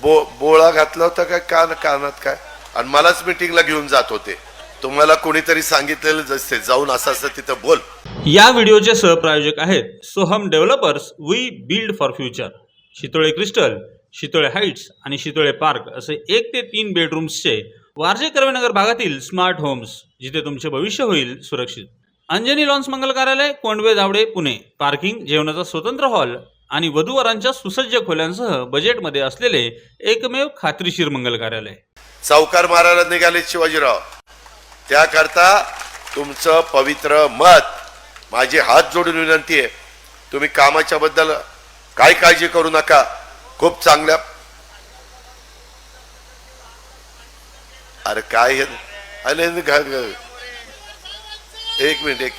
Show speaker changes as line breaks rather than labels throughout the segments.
बोळा घातला होता काय कानात काय, आणि मलाच मीटिंगला घेऊन जात होते. तुम्हाला कोणीतरी सांगितलेलं जसे जाऊन असं असं तिथं बोल.
या व्हिडिओचे सहप्रायोजक आहेत Soham developers, we build for future. Shitole crystal, Shitole heights आणि शितोळे पार्क असे 1 ते 3 बेडरूम्सचे वारजे कर्वेनगर भागातील स्मार्ट होम्स, जिथे तुमचे भविष्य होईल सुरक्षित. अंजनी लॉन्स मंगल कार्यालय, कोंडवे दावडे, पुणे. पार्किंग, जेवणाचा स्वतंत्र हॉल आणि वधूवरांच्या सुसज्ज खोल्यांसह बजेटमध्ये असलेले एकमेव खात्रीशीर मंगल कार्यालय.
चौकार मारायला निघाले शिवाजीराव, त्याकरता तुमचं पवित्र मत, माझी हात जोडून विनंती आहे, तुम्ही कामाच्या बद्दल काय काळजी करू नका. खूप चांगल्या, अरे काय हे, एक मिनिट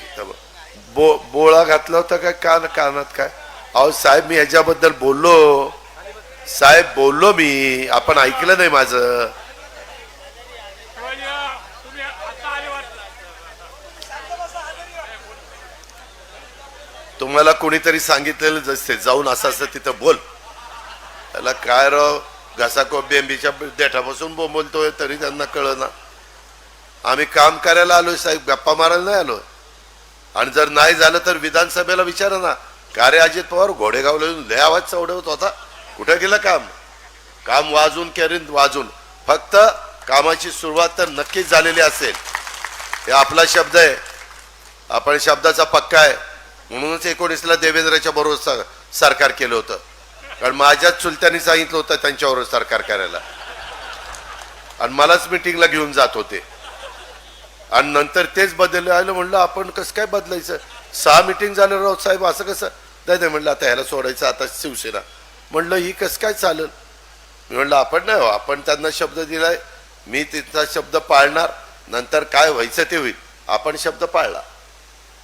बोळा घातला होता काय कानात काय. अहो साहेब, मी ह्याच्याबद्दल बोललो साहेब, बोललो मी, आपण ऐकलं नाही माझं. तुम्हाला कोणीतरी सांगितलेलं जसे जाऊन असं असं तिथं बोल. त्याला काय राव, घसाको बेंबीच्या देठापासून बोलतोय तरी त्यांना कळना. आम्ही काम करायला आलोय साहेब, गप्पा मारायला नाही आलोय. आणि जर नाही झालं तर विधानसभेला विचारा ना, का रे अजित पवार घोडेगावला येऊन लय आवाज चढवत होता, कुठं गेलं काम. काम वाजून करीन वाजून, फक्त कामाची सुरुवात तर नक्कीच झालेली असेल. हे आपला शब्द आहे, आपण शब्दाचा पक्का आहे. म्हणूनच 19ला देवेंद्रच्या बरोबर सरकार केलं होतं, कारण माझ्याच चुलत्यांनी सांगितलं होतं त्यांच्याबरोबर सरकार करायला, आणि मलाच मीटिंगला घेऊन जात होते. आणि नंतर तेच बदलले आलं. म्हणलं आपण कसं काय बदलायचं, 6 मीटिंग झालं राव साहेब, असं कसं. नाही म्हणलं आता ह्याला सोडायचं, आता शिवसेना. म्हणलं ही कसं काय चालेल. मी म्हणलं आपण नाही, आपण त्यांना शब्द दिलाय, मी त्यांचा शब्द पाळणार, नंतर काय व्हायचं ते होईल. आपण शब्द पाळला.